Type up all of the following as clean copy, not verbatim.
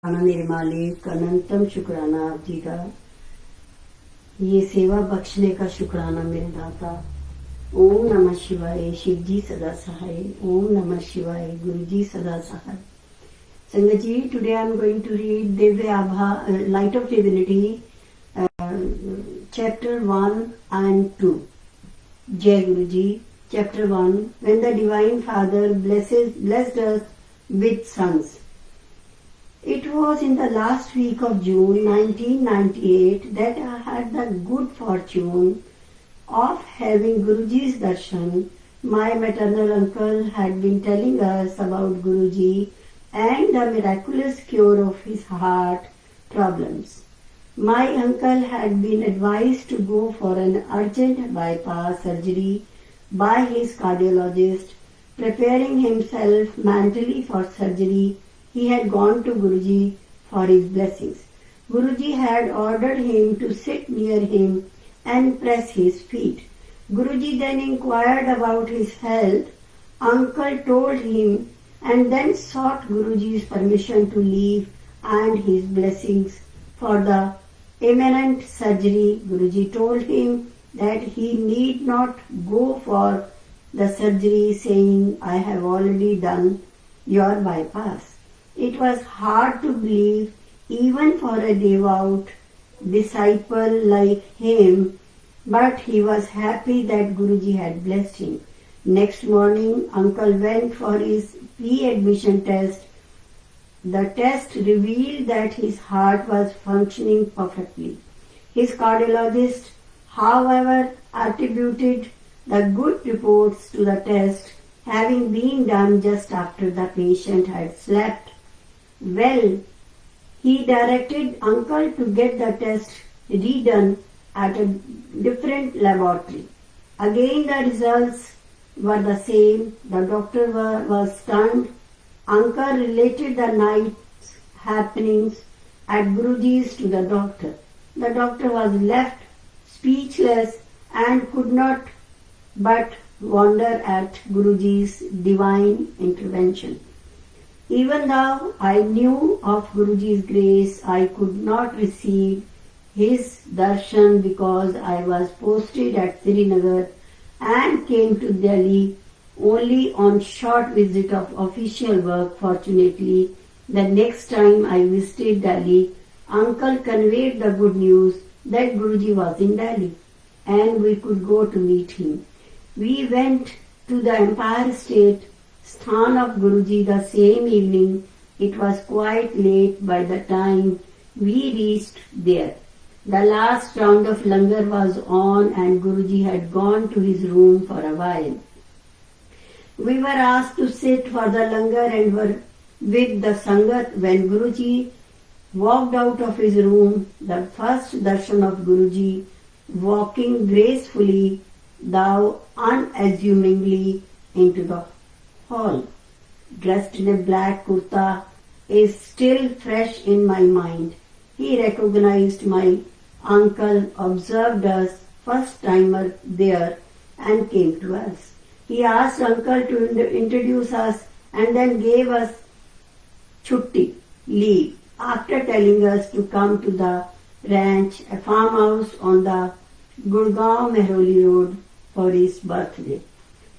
शुक्राना मेरे मालिक, अनंतम शुक्राना आप जी का, ये सेवा बख्शने का शुक्राना मेरे दाता। ओम नमः शिवाय, शिव जी सदा सहाय। ओम नमः शिवाय, गुरु जी सदा सहाय। संगत जी, today I am going to read Divya Abha, light of divinity, chapter 1 and 2. Jai Guruji. Chapter 1. When the Divine Father blessed us with sons. It was in the last week of June 1998 that I had the good fortune of having Guruji's darshan. My maternal uncle had been telling us about Guruji and the miraculous cure of his heart problems. My uncle had been advised to go for an urgent bypass surgery by his cardiologist. Preparing himself mentally for surgery, he had gone to Guruji for his blessings. Guruji had ordered him to sit near him and press his feet. Guruji then inquired about his health. Uncle told him and then sought Guruji's permission to leave and his blessings for the imminent surgery. Guruji told him that he need not go for the surgery, saying, "I have already done your bypass." It was hard to believe even for a devout disciple like him, but he was happy that Guruji had blessed him. Next morning, Uncle went for his pre-admission test. The test revealed that his heart was functioning perfectly. His cardiologist, however, attributed the good reports to the test having been done just after the patient had slept well. He directed Uncle to get the test redone at a different laboratory. Again the results were the same. The doctor was stunned. Uncle related the night's happenings at Guruji's to the doctor. The doctor was left speechless and could not but wonder at Guruji's divine intervention. Even though I knew of Guruji's grace, I could not receive his darshan because I was posted at Srinagar and came to Delhi only on short visit of official work. Fortunately, the next time I visited Delhi, Uncle conveyed the good news that Guruji was in Delhi and we could go to meet him. We went to the Empire State Sthan of Guruji the same evening. It was quite late by the time we reached there. The last round of langar was on and Guruji had gone to his room for a while. We were asked to sit for the langar and were with the sangat when Guruji walked out of his room. The first darshan of Guruji, walking gracefully, thou unassumingly into the hall, dressed in a black kurta, is still fresh in my mind. He recognized my uncle, observed us, first timer there, and came to us. He asked Uncle to introduce us and then gave us chutti, leave, after telling us to come to the ranch, a farmhouse on the Gurgaon Mehroli Road, for his birthday,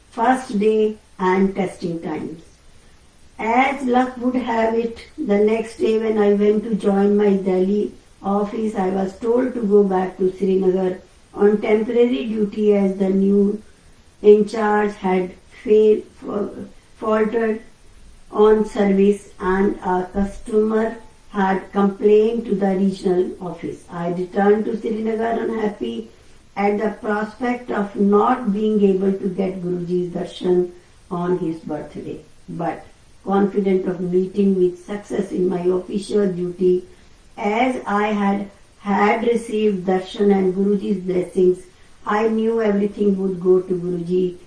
first day and testing times. As luck would have it, the next day when I went to join my Delhi office, I was told to go back to Srinagar on temporary duty as the new in charge had faltered on service and a customer had complained to the regional office. I returned to Srinagar unhappy at the prospect of not being able to get Guruji's darshan on his birthday, but confident of meeting with success in my official duty, as I had received darshan and Guruji's blessings. I knew everything would go to Guruji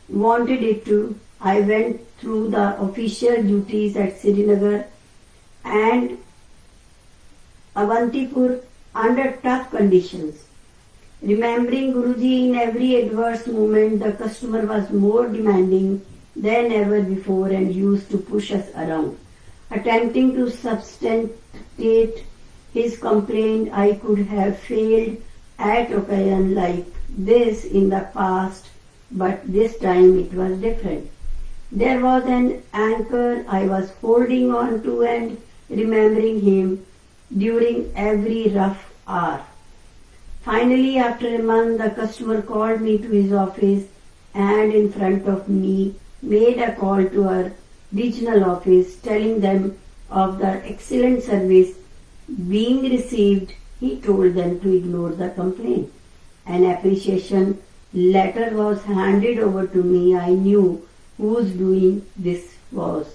wanted it to. I went through the official duties at Srinagar and Avantipur under tough conditions. Remembering Guruji in every adverse moment, the customer was more demanding than ever before and used to push us around. Attempting to substantiate his complaint, I could have failed at occasion like this in the past, but this time it was different. There was an anchor I was holding on to and remembering him during every rough hour. Finally, after a month, the customer called me to his office and in front of me made a call to our regional office telling them of the excellent service being received. He told them to ignore the complaint. An appreciation letter was handed over to me. I knew whose doing this was.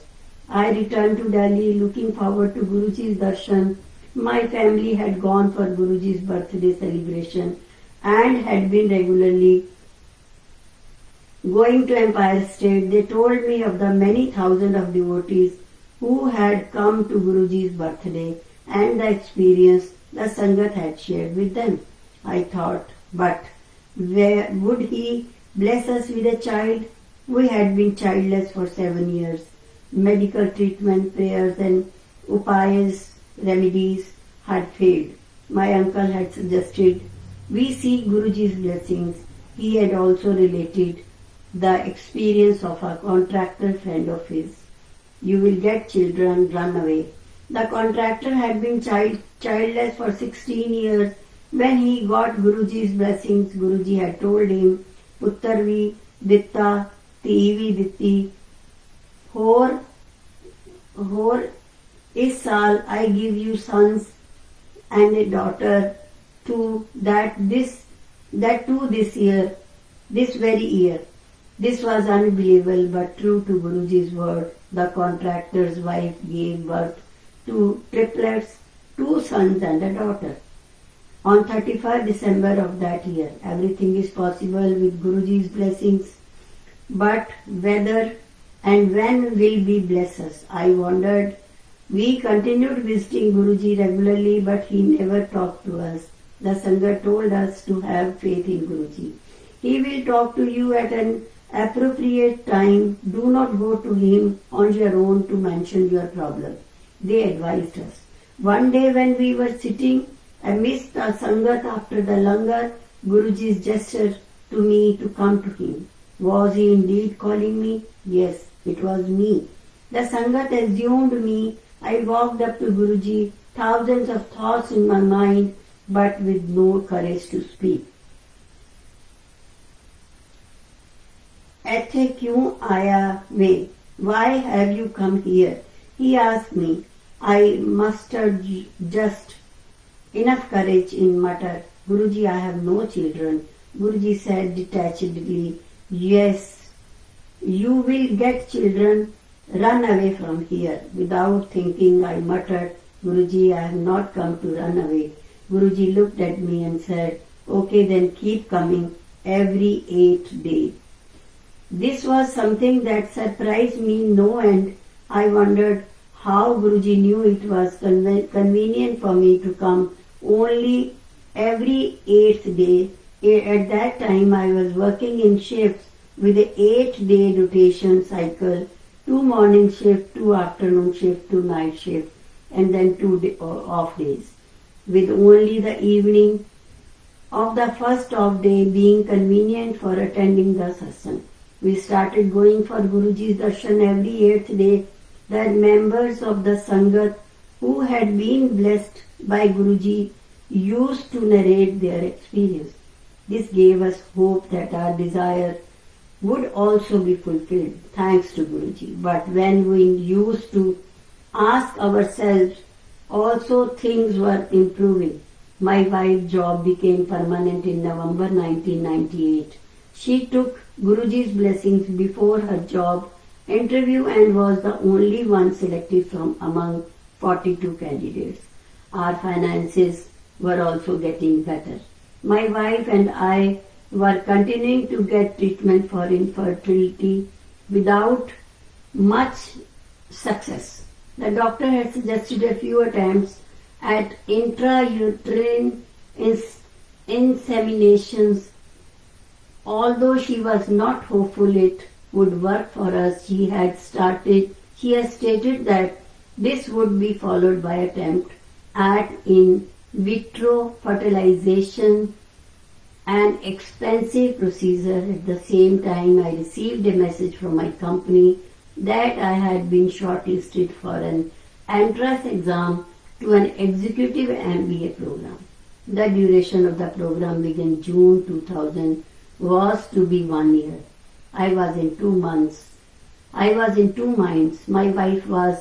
I returned to Delhi looking forward to Guruji's darshan. My family had gone for Guruji's birthday celebration and had been regularly going to Empire State. They told me of the many thousands of devotees who had come to Guruji's birthday and the experience the Sangat had shared with them. I thought, but where would he bless us with a child? We had been childless for 7 years. Medical treatment, prayers and upayas, remedies had failed. My uncle had suggested we seek Guruji's blessings. He had also related the experience of a contractor friend of his. You will get children, run away. The contractor had been childless for 16 years. When he got Guruji's blessings, Guruji had told him, Puttarvi Ditta Tivi Ditti Hor is saal I give you sons and a daughter to that too this very year. This was unbelievable but true to Guruji's word. The contractor's wife gave birth to triplets, 2 sons and a daughter. On 31st December of that year, everything is possible with Guruji's blessings. But whether and when will He bless us? I wondered. We continued visiting Guruji regularly, but he never talked to us. The Sangha told us to have faith in Guruji. He will talk to you at an appropriate time. Do not go to him on your own to mention your problem. They advised us. One day when we were sitting amidst the Sangat after the langar, Guruji gestured to me to come to him. Was he indeed calling me? Yes, it was me. The Sangat assumed me. I walked up to Guruji, thousands of thoughts in my mind, but with no courage to speak. ऐथे क्यों आया मैं? Why have you come here? He asked me. I mustered just enough courage in mutter, Guruji, I have no children. Guruji said detachedly, yes, you will get children. Run away from here. Without thinking, I muttered, Guruji, I have not come to run away. Guruji looked at me and said, okay, then keep coming every 8 days. This was something that surprised me no end. I wondered how Guruji knew it was convenient for me to come only every 8th day. At that time I was working in shifts with an 8-day rotation cycle, 2 morning shift, 2 afternoon shift, 2 night shift, and then 2 off days, with only the evening of the first off day being convenient for attending the satsang. We started going for Guruji's darshan every 8th day. The members of the Sangat who had been blessed by Guruji used to narrate their experience. This gave us hope that our desire would also be fulfilled, thanks to Guruji. But when we used to ask ourselves, also things were improving. My wife's job became permanent in November 1998. She took Guruji's blessings before her job interview and was the only one selected from among 42 candidates. Our finances were also getting better. My wife and I were continuing to get treatment for infertility without much success. The doctor had suggested a few attempts at intrauterine inseminations. Although she was not hopeful it would work for us, she has stated that This would be followed by attempt at in vitro fertilization, an expensive procedure. At the same time, I received a message from my company that I had been shortlisted for an entrance exam to an executive MBA program. The duration of the program began June 2000, was to be 1 year. I was in 2 months. I was in two minds. My wife was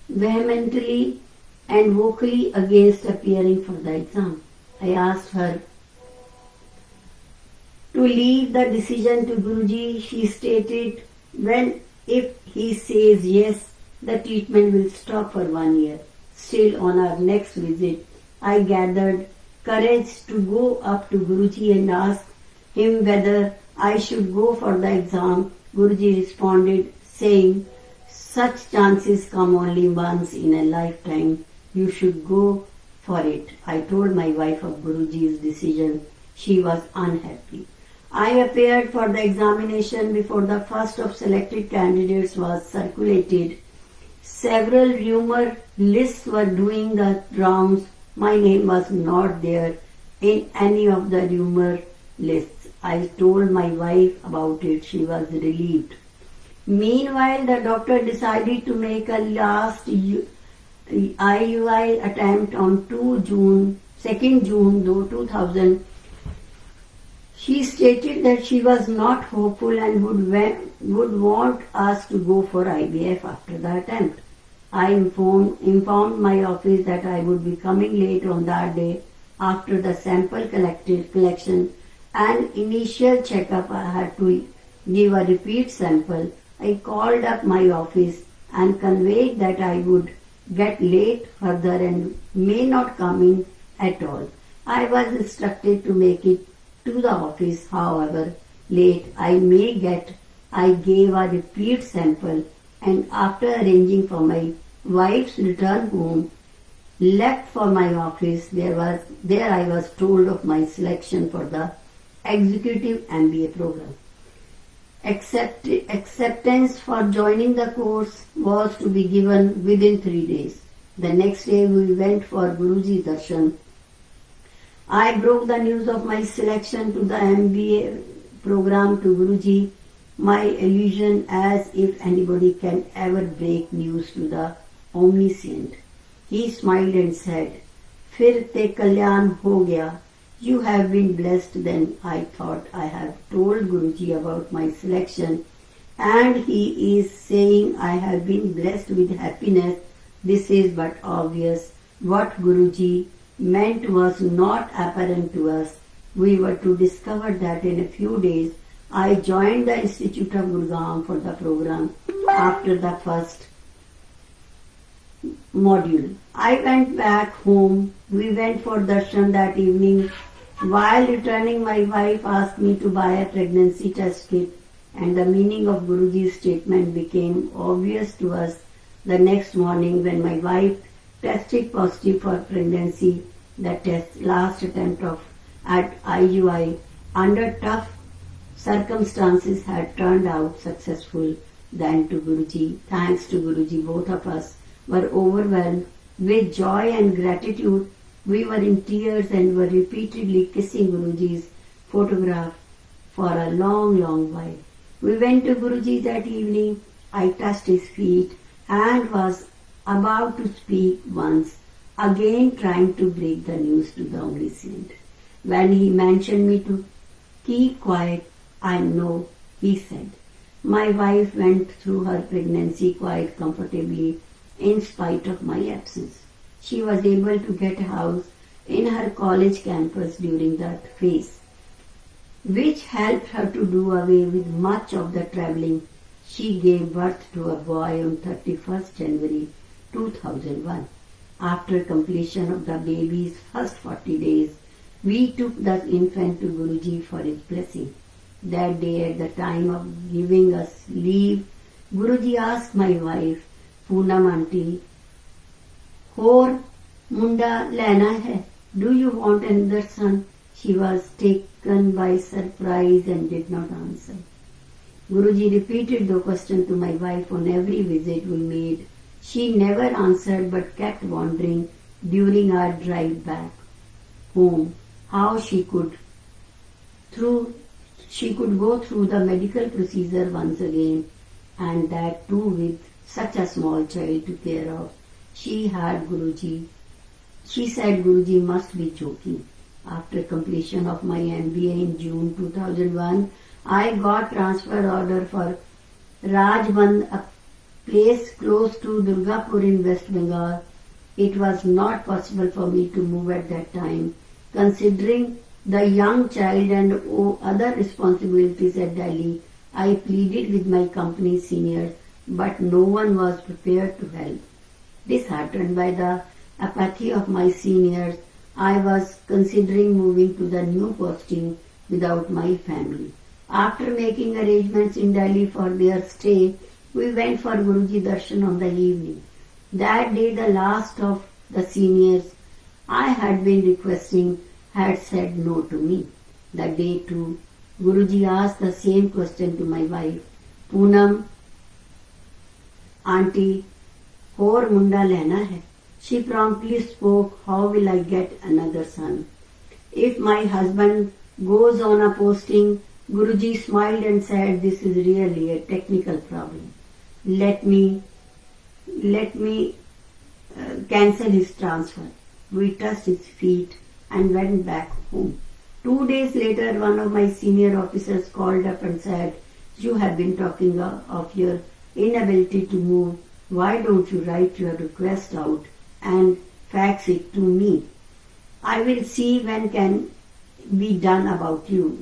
vehemently and vocally against appearing for the exam. I asked her to leave the decision to Guruji. She stated, well, if he says yes, the treatment will stop for 1 year. Still, on our next visit, I gathered courage to go up to Guruji and ask him whether I should go for the exam. Guruji responded, saying, such chances come only once in a lifetime. You should go for it. I told my wife of Guruji's decision. She was unhappy. I appeared for the examination before the first of selected candidates was circulated. Several rumor lists were doing the rounds. My name was not there in any of the rumor lists. I told my wife about it. She was relieved. Meanwhile, the doctor decided to make a last IUI attempt on 2nd June 2000. She stated that she was not hopeful and would want us to go for IVF after the attempt. I informed my office that I would be coming late on that day after the sample collection and initial checkup. I had to give a repeat sample. I called up my office and conveyed that I would get late further and may not come in at all. I was instructed to make it to the office, however late I gave a repeat sample, and after arranging for my wife's return home, left for my office. There I was told of my selection for the executive MBA program. Acceptance for joining the course was to be given within 3 days. The next day we went for Guruji Darshan. I broke the news of my selection to the MBA program to Guruji, my illusion, as if anybody can ever break news to the omniscient. He smiled and said, "Fir te kalyan ho gaya. You have been blessed." Then I thought, I have told Guruji about my selection and he is saying I have been blessed with happiness. This is but obvious. What Guruji meant was not apparent to us. We were to discover that in a few days. I joined the Institute of Gurgaon for the program after the first module. I went back home. We went for darshan that evening. While returning, my wife asked me to buy a pregnancy test kit, and the meaning of Guruji's statement became obvious to us the next morning when my wife tested positive for pregnancy. The last attempt at IUI under tough circumstances had turned out successful. Then to Guruji, thanks to Guruji, both of us were overwhelmed with joy and gratitude. We were in tears and were repeatedly kissing Guruji's photograph for a long, long while. We went to Guruji that evening. I touched his feet and was about to speak once, again trying to break the news to the omniscient. When he mentioned me to keep quiet, I know, he said. My wife went through her pregnancy quite comfortably in spite of my absence. She was able to get a house in her college campus during that phase, which helped her to do away with much of the traveling. She gave birth to a boy on 31st January 2001. After completion of the baby's first 40 days, we took the infant to Guruji for his blessing. That day, at the time of giving us leave, Guruji asked my wife, Poonam aunty, "Hor munda lena hai? Do you want another son?" She was taken by surprise and did not answer. Guruji repeated the question to my wife on every visit we made She never answered but kept wondering during our drive back home how through she could go through the medical procedure once again, and that too with such a small child to care of. She said Guruji must be joking. After completion of my MBA in June 2001, I got transfer order for Rajband, a place close to Durgapur in West Bengal. It was not possible for me to move at that time, considering the young child and other responsibilities at Delhi. I pleaded with my company seniors, but no one was prepared to help. Disheartened by the apathy of my seniors, I was considering moving to the new posting without my family. After making arrangements in Delhi for their stay, we went for Guruji Darshan on the evening. That day the last of the seniors I had been requesting had said no to me. The day too, Guruji asked the same question to my wife, Poonam, aunty, और मुंडा लेना है. She promptly spoke, how will I get another son? If my husband goes on a posting, Guruji smiled and said, this is really a technical problem. Let me cancel his transfer. We touched his feet and went back home. 2 days later, one of my senior officers called up and said, you have been talking of your inability to move. Why don't you write your request out and fax it to me? I will see what can be done about you.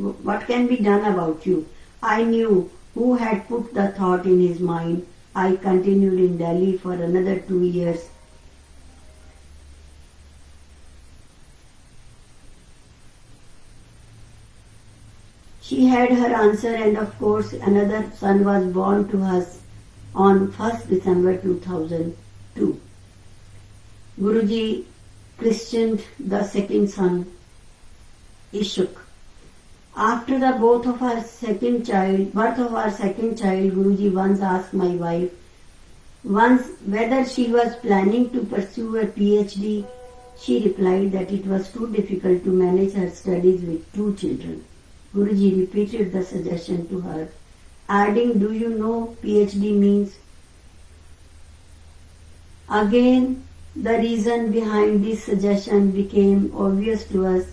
I knew who had put the thought in his mind. I continued in Delhi for another 2 years. She had her answer, and of course another son was born to us on 1st December 2002. Guruji christened the second son Ishuk. After the birth of our second child, Guruji once asked my wife whether she was planning to pursue a PhD. She replied that it was too difficult to manage her studies with 2 children. Guruji repeated the suggestion to her, adding, do you know PhD means? Again, the reason behind this suggestion became obvious to us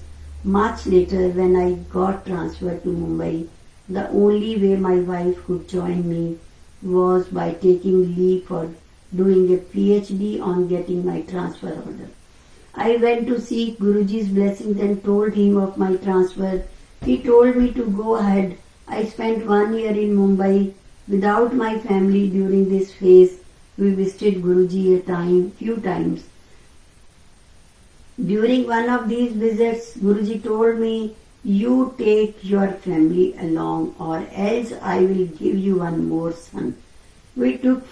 much later when I got transferred to Mumbai. The only way my wife could join me was by taking leave for doing a PhD on getting my transfer order. I went to seek Guruji's blessings and told him of my transfer. He told me to go ahead. I spent 1 year in Mumbai without my family during this phase. We visited Guruji few times. During one of these visits, Guruji told me, you take your family along or else I will give you one more son. We took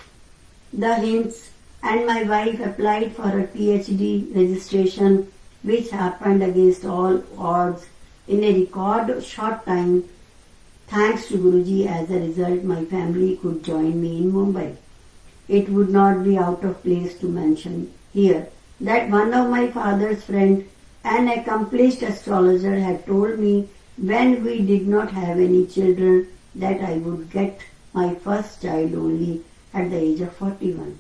the hints and my wife applied for a PhD registration, which happened against all odds in a record short time. Thanks to Guruji, as a result, my family could join me in Mumbai. It would not be out of place to mention here that one of my father's friends, an accomplished astrologer, had told me when we did not have any children that I would get my first child only at the age of 41.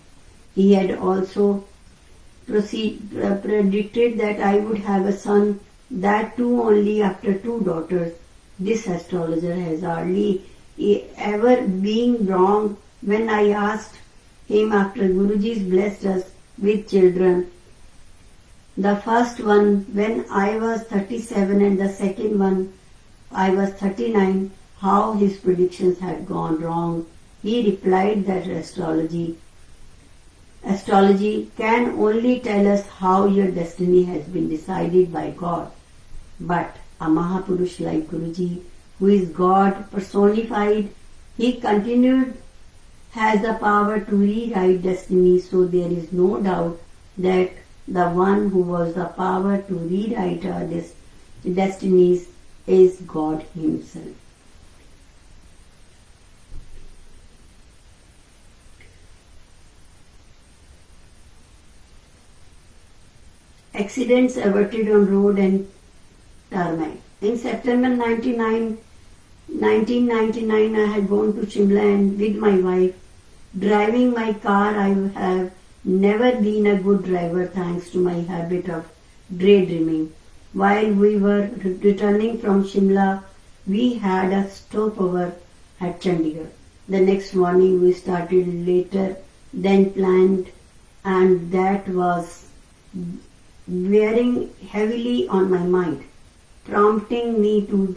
He had also predicted that I would have a son, that too only after 2 daughters. This astrologer has hardly ever been wrong. When I asked him after Guruji's blessed us with children, the first one when I was 37 and the second one I was 39, how his predictions had gone wrong, he replied that astrology can only tell us how your destiny has been decided by God. But a Mahapurush like Guruji, who is God personified, he continued, has the power to rewrite destiny, so there is no doubt that the one who was the power to rewrite our destinies is God himself. accidents averted on road and tarmac. In September 1999, I had gone to Shimla and with my wife. Driving my car, I have never been a good driver thanks to my habit of daydreaming. While we were returning from Shimla, we had a stopover at Chandigarh. The next morning we started later than planned, and that was wearing heavily on my mind, prompting me to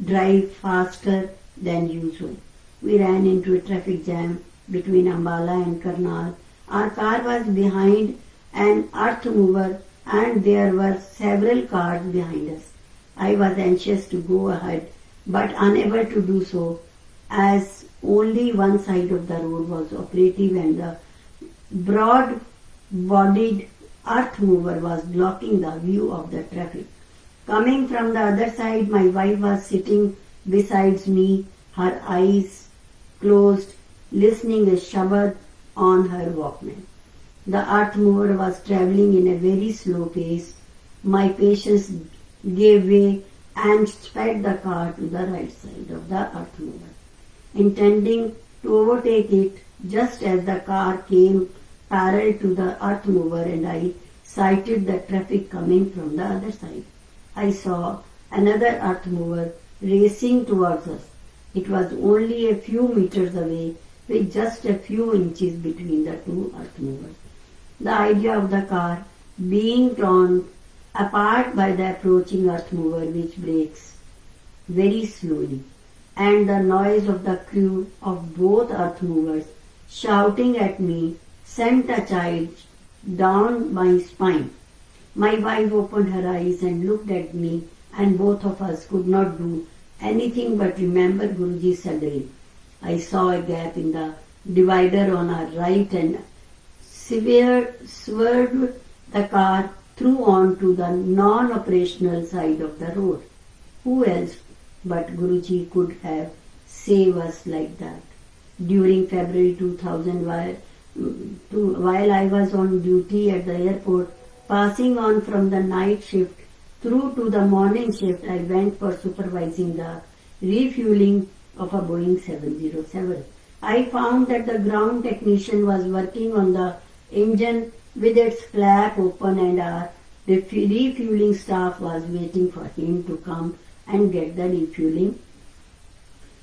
drive faster than usual. We ran into a traffic jam between Ambala and Karnal. Our car was behind an earth mover and there were several cars behind us. I was anxious to go ahead but unable to do so as only one side of the road was operative and the broad-bodied earth mover was blocking the view of the traffic. Coming from the other side, my wife was sitting beside me, her eyes closed, listening a Shabad on her Walkman. The earth mover was travelling in a very slow pace. My patience gave way and sped the car to the right side of the earth mover, intending to overtake it just as the car came parallel to the earth mover and I sighted the traffic coming from the other side. I saw another earth mover racing towards us. It was only a few meters away with just a few inches between the two earth movers. The idea of the car being torn apart by the approaching earth mover which brakes very slowly and the noise of the crew of both earth movers shouting at me sent a chill down my spine. My wife opened her eyes and looked at me and both of us could not do anything but remember Guruji's sadhguru. I saw a gap in the divider on our right and swerved the car through onto the non-operational side of the road. Who else but Guruji could have saved us like that? During February 2000, while I was on duty at the airport, passing on from the night shift through to the morning shift, I went for supervising the refueling of a Boeing 707. I found that the ground technician was working on the engine with its flap open and our refueling staff was waiting for him to come and get the refueling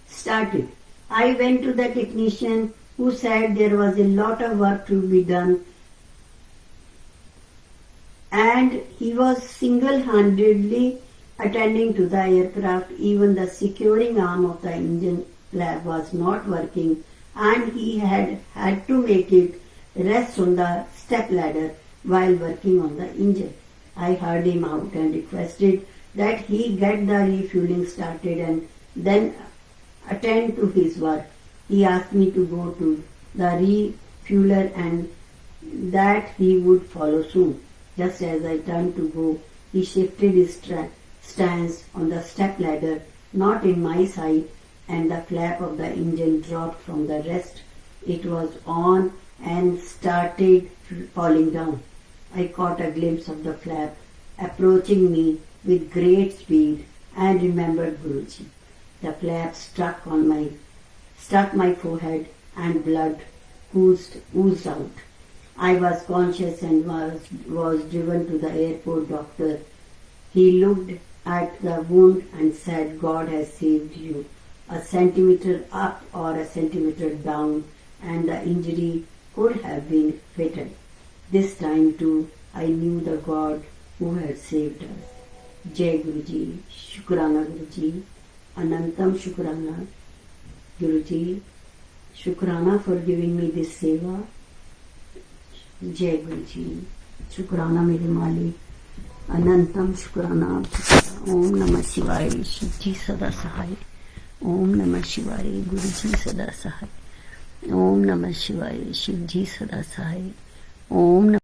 started. I went to the technician who said there was a lot of work to be done and he was single-handedly attending to the aircraft. Even the securing arm of the engine flap was not working and he had to make it rest on the step ladder while working on the engine. I heard him out and requested that he get the refueling started and then attend to his work. He asked me to go to the refueler and that he would follow soon. Just as I turned to go, he shifted his stance on the step ladder, not in my side, and the flap of the engine dropped from the rest it was on and started falling down. I caught a glimpse of the flap approaching me with great speed and remembered Guruji. The flap struck my forehead and blood oozed out. I was conscious and was driven to the airport doctor. He looked at the wound and said, God has saved you. A centimeter up or a centimeter down and the injury could have been fatal. This time too I knew the God who had saved us. Jai Guruji, Shukrana Guruji, Anantam Shukrana Guruji, Shukrana for giving me this seva. Jai Guruji, Shukrana mere Malik, Anantam Shukrana. Om Namah Shivaya, Shivji Sada Sahai. Om Namah Shivaya, Guruji Sada Sahai. Om Namah Shivaya, Shivji Sada Sahai. Om Namah